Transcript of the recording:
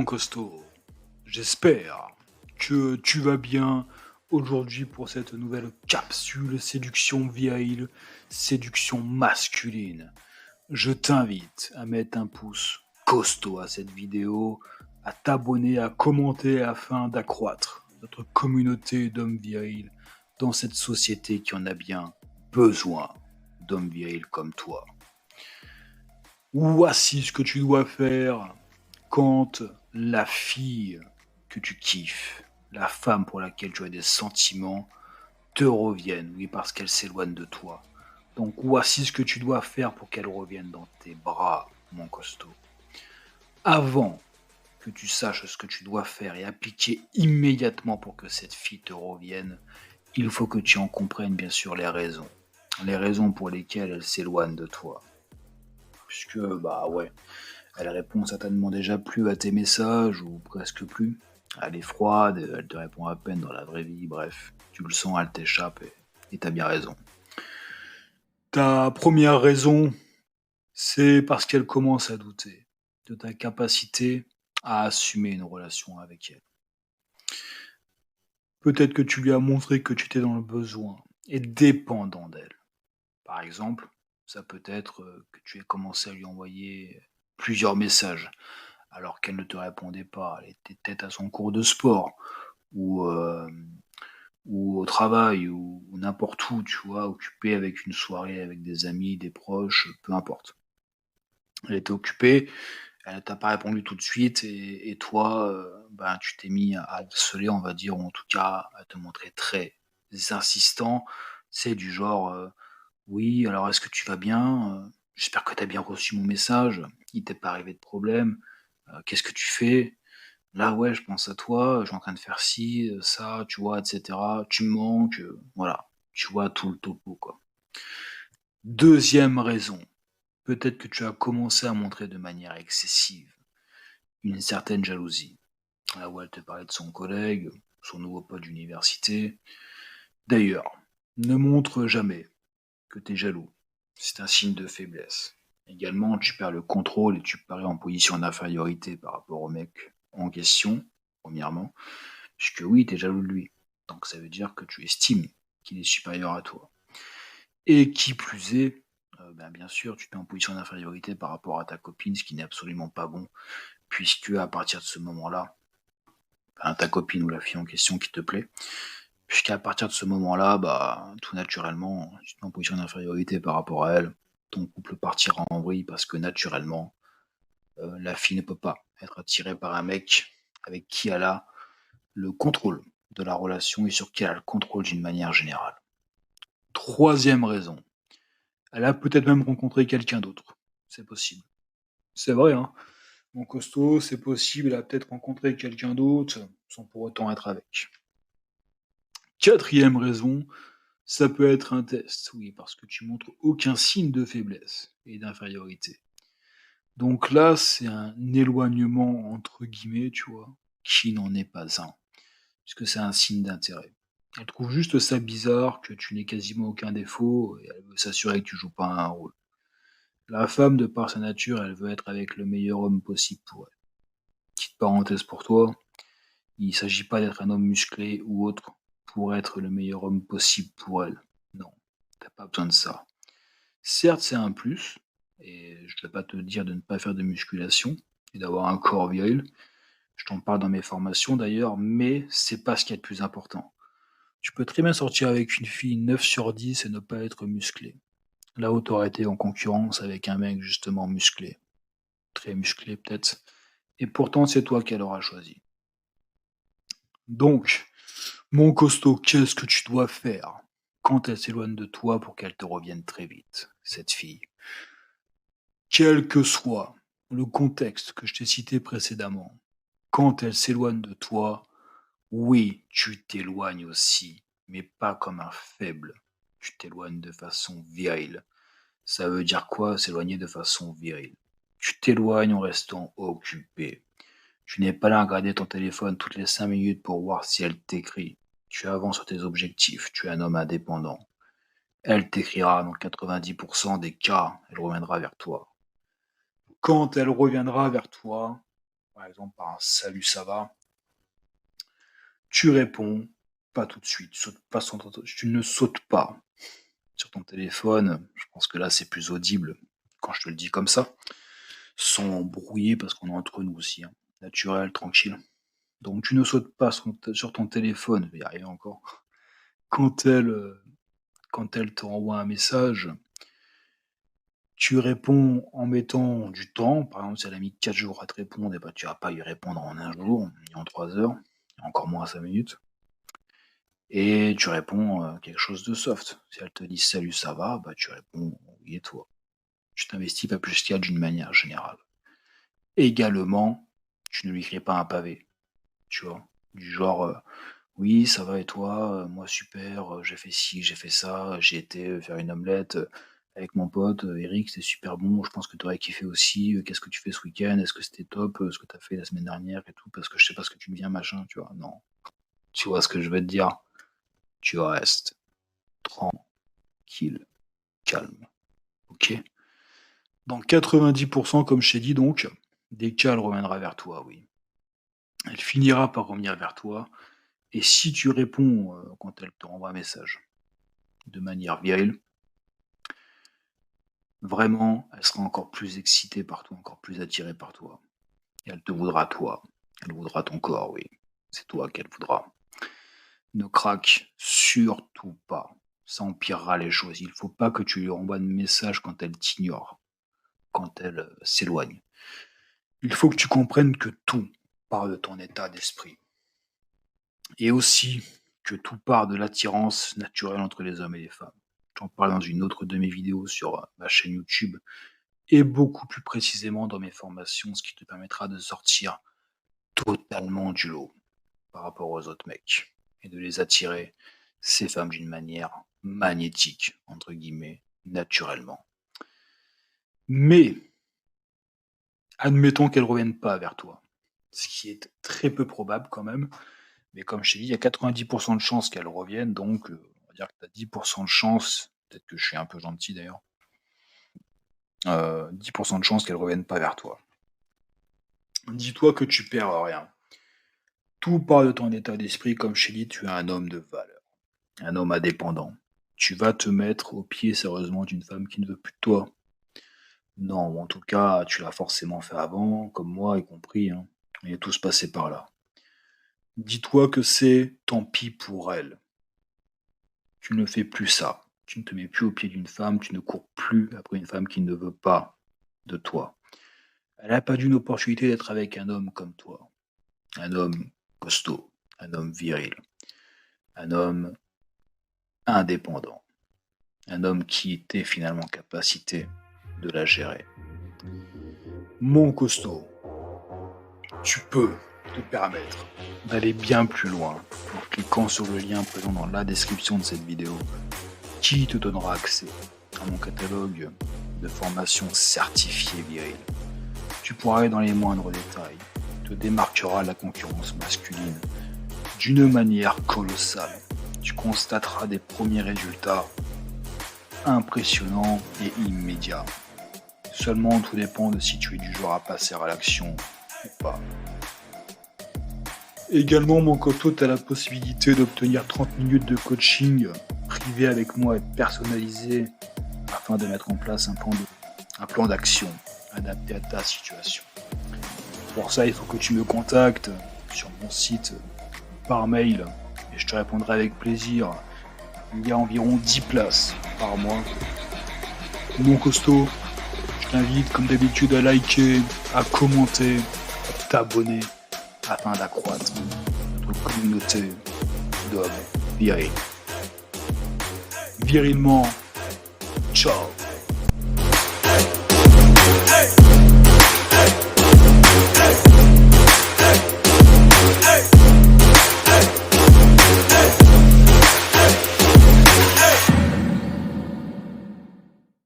mon costaud, j'espère que tu vas bien aujourd'hui pour cette nouvelle capsule séduction virile, séduction masculine. Je t'invite à mettre un pouce costaud à cette vidéo, à t'abonner, à commenter afin d'accroître notre communauté d'hommes virils dans cette société qui en a bien besoin d'hommes virils comme toi. Voici ce que tu dois faire quand la fille que tu kiffes, la femme pour laquelle tu as des sentiments, te revienne, oui, parce qu'elle s'éloigne de toi. Donc voici ce que tu dois faire pour qu'elle revienne dans tes bras, mon costaud. Avant que tu saches ce que tu dois faire et appliquer immédiatement pour que cette fille te revienne, il faut que tu en comprennes bien sûr les raisons. Les raisons pour lesquelles elle s'éloigne de toi. Puisque, bah ouais, elle répond certainement déjà plus à tes messages, ou presque plus. Elle est froide, elle te répond à peine dans la vraie vie, bref. Tu le sens, elle t'échappe, et t'as bien raison. Ta première raison, c'est parce qu'elle commence à douter de ta capacité à assumer une relation avec elle. Peut-être que tu lui as montré que tu étais dans le besoin et dépendant d'elle. Par exemple, ça peut être que tu aies commencé à lui envoyer plusieurs messages alors qu'elle ne te répondait pas. Elle était peut-être à son cours de sport ou, euh, ou au travail ou n'importe où, tu vois, occupée avec une soirée, avec des amis, des proches, peu importe. Elle était occupée, elle t'a pas répondu tout de suite et toi, ben, tu t'es mis à harceler, on va dire, ou en tout cas à te montrer très insistant. C'est du genre, oui, alors est-ce que tu vas bien? J'espère que tu as bien reçu mon message. Il t'est pas arrivé de problème? Qu'est-ce que tu fais? Là, ouais, je pense à toi, je suis en train de faire ci, ça, tu vois, et cetera. Tu me manques, voilà. Tu vois tout le topo, quoi. Deuxième raison, peut-être que tu as commencé à montrer de manière excessive une certaine jalousie. Là où elle te parlait de son collègue, son nouveau pote d'université. D'ailleurs, ne montre jamais que tu es jaloux. C'est un signe de faiblesse. Également, tu perds le contrôle et tu parais en position d'infériorité par rapport au mec en question, premièrement, puisque oui, tu es jaloux de lui. Donc ça veut dire que tu estimes qu'il est supérieur à toi. Et qui plus est, ben, bien sûr, tu te mets en position d'infériorité par rapport à ta copine, ce qui n'est absolument pas bon, puisque à partir de ce moment-là, ben, ta copine ou la fille en question qui te plaît, puisqu'à partir de ce moment-là, bah, tout naturellement, tu te mets en position d'infériorité par rapport à elle. Ton couple partira en vrille parce que naturellement, la fille ne peut pas être attirée par un mec avec qui elle a le contrôle de la relation et sur qui elle a le contrôle d'une manière générale. Troisième raison, elle a peut-être même rencontré quelqu'un d'autre. C'est possible. C'est vrai, hein. Mon costaud, c'est possible, elle a peut-être rencontré quelqu'un d'autre sans pour autant être avec. Quatrième raison, ça peut être un test, oui, parce que tu montres aucun signe de faiblesse et d'infériorité. Donc là, c'est un éloignement entre guillemets, tu vois, qui n'en est pas un, puisque c'est un signe d'intérêt. Elle trouve juste ça bizarre que tu n'aies quasiment aucun défaut et elle veut s'assurer que tu joues pas un rôle. La femme, de par sa nature, elle veut être avec le meilleur homme possible pour elle. Petite parenthèse pour toi, il ne s'agit pas d'être un homme musclé ou autre pour être le meilleur homme possible pour elle. Non, t'as pas besoin de ça. Certes, c'est un plus, et je ne vais pas te dire de ne pas faire de musculation et d'avoir un corps viril. Je t'en parle dans mes formations d'ailleurs, mais c'est pas ce qui est le plus important. Tu peux très bien sortir avec une fille 9 sur 10 et ne pas être musclé. Là où tu aurais été en concurrence avec un mec justement musclé, très musclé peut-être, et pourtant c'est toi qu'elle aura choisi. Donc, mon costaud, qu'est-ce que tu dois faire quand elle s'éloigne de toi pour qu'elle te revienne très vite, cette fille? Quel que soit le contexte que je t'ai cité précédemment, quand elle s'éloigne de toi, oui, tu t'éloignes aussi, mais pas comme un faible. Tu t'éloignes de façon virile. Ça veut dire quoi, s'éloigner de façon virile? Tu t'éloignes en restant occupé. Tu n'es pas là à regarder ton téléphone toutes les 5 minutes pour voir si elle t'écrit. Tu avances sur tes objectifs, tu es un homme indépendant. Elle t'écrira dans 90% des cas, elle reviendra vers toi. Quand elle reviendra vers toi, par exemple par un salut, ça va, tu réponds pas tout de suite, tu ne sautes pas sur ton téléphone. Je pense que là c'est plus audible quand je te le dis comme ça, sans brouiller parce qu'on est entre nous aussi, hein, naturel, tranquille. Donc tu ne sautes pas sur ton téléphone, je vais y arriver encore, quand elle te renvoie un message. Tu réponds en mettant du temps. Par exemple, si elle a mis 4 jours à te répondre, et bah, tu vas pas lui répondre en 1 jour, ni en 3 heures, encore moins 5 minutes. Et tu réponds quelque chose de soft. Si elle te dit salut, ça va, bah, tu réponds oui et toi. Tu t'investis pas plus qu'elle d'une manière générale. Également, tu ne lui écris pas un pavé, tu vois. Du genre, oui, ça va et toi? Moi super, j'ai fait ci, j'ai fait ça, j'ai été, faire une omelette, avec mon pote, Eric, c'était super bon, je pense que tu aurais kiffé aussi, qu'est-ce que tu fais ce week-end? Est-ce que c'était top, ce que tu as fait la semaine dernière et tout? Parce que je sais pas ce que tu deviens machin, tu vois? Non. Tu vois ce que je veux te dire? Tu restes tranquille, calme, OK? Dans 90 comme je t'ai dit donc, dès qu'elle reviendra vers toi, oui. Elle finira par revenir vers toi et si tu réponds, quand elle te renvoie un message de manière virile, vraiment, elle sera encore plus excitée par toi, encore plus attirée par toi. Et elle te voudra toi. Elle voudra ton corps, oui. C'est toi qu'elle voudra. Ne craque surtout pas. Ça empirera les choses. Il ne faut pas que tu lui envoies de message quand elle t'ignore, quand elle s'éloigne. Il faut que tu comprennes que tout part de ton état d'esprit. Et aussi que tout part de l'attirance naturelle entre les hommes et les femmes. J'en parle dans une autre de mes vidéos sur ma chaîne YouTube et beaucoup plus précisément dans mes formations, ce qui te permettra de sortir totalement du lot par rapport aux autres mecs et de les attirer, ces femmes, d'une manière magnétique, entre guillemets, naturellement. Mais, admettons qu'elles ne reviennent pas vers toi, ce qui est très peu probable quand même, mais comme je t'ai dit, il y a 90% de chances qu'elles reviennent, donc on va dire que tu as 10% de chance, peut-être que je suis un peu gentil d'ailleurs, 10% de chances qu'elles ne reviennent pas vers toi. Dis-toi que tu perds rien. Tout part de ton état d'esprit, comme je t'ai dit, tu es un homme de valeur, un homme indépendant. Tu vas te mettre au pied sérieusement d'une femme qui ne veut plus de toi. Non, ou en tout cas, tu l'as forcément fait avant, comme moi y compris, hein. On est tous passés par là. Dis-toi que c'est tant pis pour elle. Tu ne fais plus ça. Tu ne te mets plus au pied d'une femme, tu ne cours plus après une femme qui ne veut pas de toi. Elle n'a pas d'une opportunité d'être avec un homme comme toi. Un homme costaud, un homme viril, un homme indépendant, un homme qui était finalement capacité de la gérer. Mon costaud, tu peux te permettre d'aller bien plus loin en cliquant sur le lien présent dans la description de cette vidéo qui te donnera accès à mon catalogue de formations certifiées viriles. Tu pourras aller dans les moindres détails, te démarqueras la concurrence masculine d'une manière colossale. Tu constateras des premiers résultats impressionnants et immédiats. Seulement tout dépend de si tu es du genre à passer à l'action ou pas. Également, mon coteau, tu as la possibilité d'obtenir 30 minutes de coaching privé avec moi et personnalisé afin de mettre en place un plan d'action adapté à ta situation. Pour ça, il faut que tu me contactes sur mon site par mail et je te répondrai avec plaisir. Il y a environ 10 places par mois. Mon costaud, je t'invite comme d'habitude à liker, à commenter, à t'abonner afin d'accroître notre communauté d'hommes virils. Virilement, ciao.